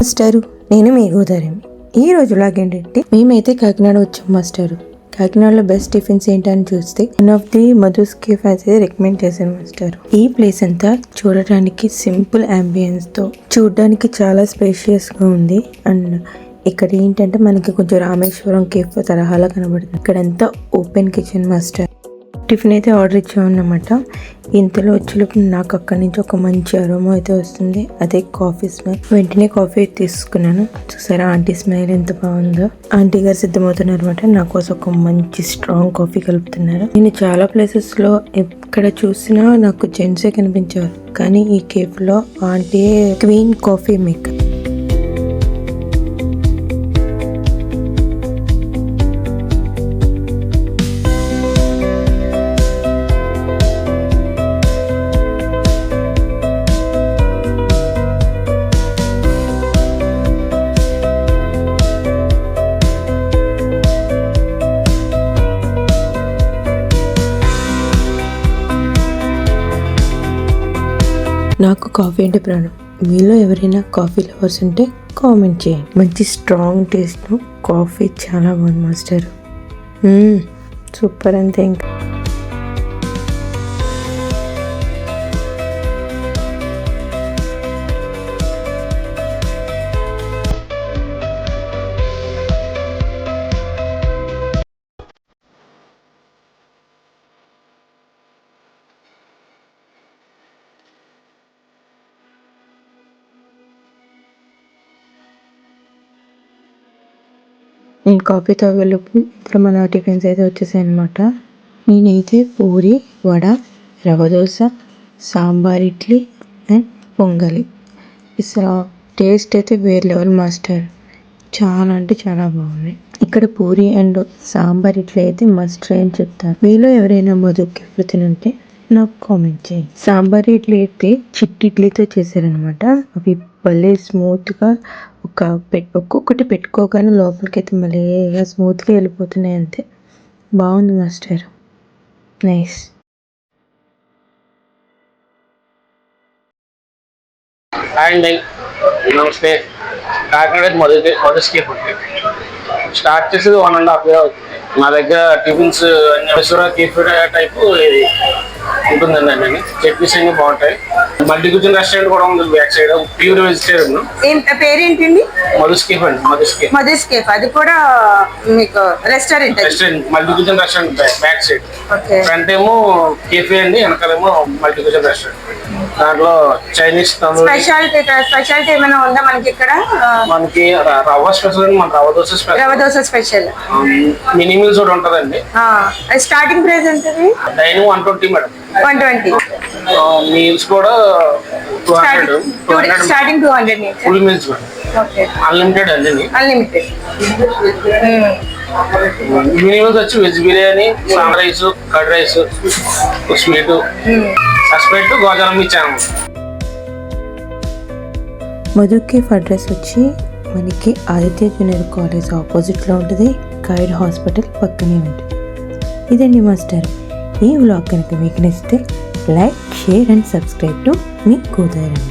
మాస్టారు, నేను మీ గోదావరి. ఈ రోజు లాగేంటంటే మేమైతే కాకినాడ వచ్చాం మాస్టారు. కాకినాడలో బెస్ట్ టిఫిన్స్ ఏంటని చూస్తే one of the Madhu's cafe అయితే రికమెండ్ చేశాను మాస్టారు. ఈ ప్లేస్ అంతా చూడటానికి సింపుల్ అంబియన్స్ తో చూడడానికి చాలా స్పేషియస్ గా ఉంది. అండ్ ఇక్కడ ఏంటంటే మనకి కొంచెం రామేశ్వరం కేఫ్ తరహాలో కనబడుతుంది. ఇక్కడంతా ఓపెన్ కిచెన్ మాస్టర్. టిఫిన్ అయితే ఆర్డర్ ఇచ్చామన్నమాట. ఇంతలో వచ్చేలోపు నాకు అక్కడి నుంచి ఒక మంచి అరోమా అయితే వస్తుంది. అదే కాఫీ స్మెల్. వెంటనే కాఫీ అయితే తీసుకున్నాను. చూసారా ఆంటీ స్మైల్ ఎంత బాగుందో. ఆంటీ గారు సిద్ధమవుతున్నారు అనమాట. నా కోసం ఒక మంచి స్ట్రాంగ్ కాఫీ కలుపుతున్నారు. నేను చాలా ప్లేసెస్ లో ఎక్కడ చూసినా నాకు జెంట్సే కనిపించారు, కానీ ఈ కేఫ్ లో ఆంటీ క్వీన్ కాఫీ మేకర్. నాకు కాఫీ అంటే ప్రాణం. మీలో ఎవరైనా కాఫీ లవర్స్ ఉంటే కామెంట్ చేయండి. మంచి స్ట్రాంగ్ టేస్ట్ కాఫీ చాలా బాగుంది మాస్టర్. సూపర్ అంతే. ఇంకా నేను కాఫీ తాగేలోపు ఇక్కడ మన టిఫిన్స్ అయితే వచ్చేసాయి అనమాట. నేనైతే పూరి, వడ, రవ్వ దోశ, సాంబార్, ఇడ్లీ అండ్ పొంగలి. అసలు టేస్ట్ అయితే వేరే లెవెల్ మాస్టర్. చాలా అంటే చాలా బాగున్నాయి. ఇక్కడ పూరి అండ్ సాంబార్ ఇడ్లీ అయితే మస్ట్ ట్రై అని చెప్తాను. మీలో ఎవరైనా మధుకి తినుంటే నాకు కామెంట్ చేయండి. సాంబార్ ఇడ్లీ అయితే చిట్టి ఇడ్లీతో చేశారనమాట. అవి భలే స్మూత్గా ఒక్కొక్కటి పెట్టుకోగానే లోపలికి అయితే మళ్ళీ స్మూత్గా వెళ్ళిపోతున్నాయి. అంతే బాగుంది మాస్టర్. నైస్. అండ్ నమస్తే. కాకినాడ మధుస్ కేఫ్ స్టార్ట్ చేసేది 1.5 year అవుతుంది. మా దగ్గర టిఫిన్స్ కేఫ్ టైప్ ఉంటుందండి. అన్నీ చట్నీస్ అన్ని బాగుంటాయి. మల్టీ క్యూజిన్ రెస్టారెంట్ కూడా ఉంది బ్యాక్ సైడ్. Pure vegetarian. పేరేంటండి? మధుస్ కేఫ్ అండి. మధుస్ కేఫ్ అది కూడా మీకు restaurant multi cuisine restaurant back side. Front ఏమో కేఫే అండి, వెనకాలేమో మల్టీ క్యూజిన్ రెస్టారెంట్. దాంట్లో చైనీస్ స్పెషాలిటీ ఏమైనా ఉందా మనకి ఇక్కడ? మనకి రవ్వ స్పెషల్, మన rava dosa special, mini meals కూడా ఉంటదండి. స్టార్టింగ్ ప్రైస్ ఎంతది? డైనింగ్ 120 మేడం. 120. మీల్స్ కూడా 200. స్టార్టింగ్ 200. ఫుల్ మీల్స్ అన్లిమిటెడ్ అండి. అన్లిమిటెడ్. మినీ మీల్స్ వచ్చి veg biryani, sambar rice, curd rice, sweet, సస్పెక్ట్, గోజానం ఇచ్చాను. మధు కేఫ్ అడ్రస్ వచ్చి మనకి ఆదిత్య జూనియర్ కాలేజ్ ఆపోజిట్లో ఉంటుంది. గైడ్ హాస్పిటల్ పక్కనే ఉంటుంది. ఇదండి మాస్టర్. ఈ వ్లాగ్ కనుక మీకు నచ్చితే like, share and subscribe to me Godavari.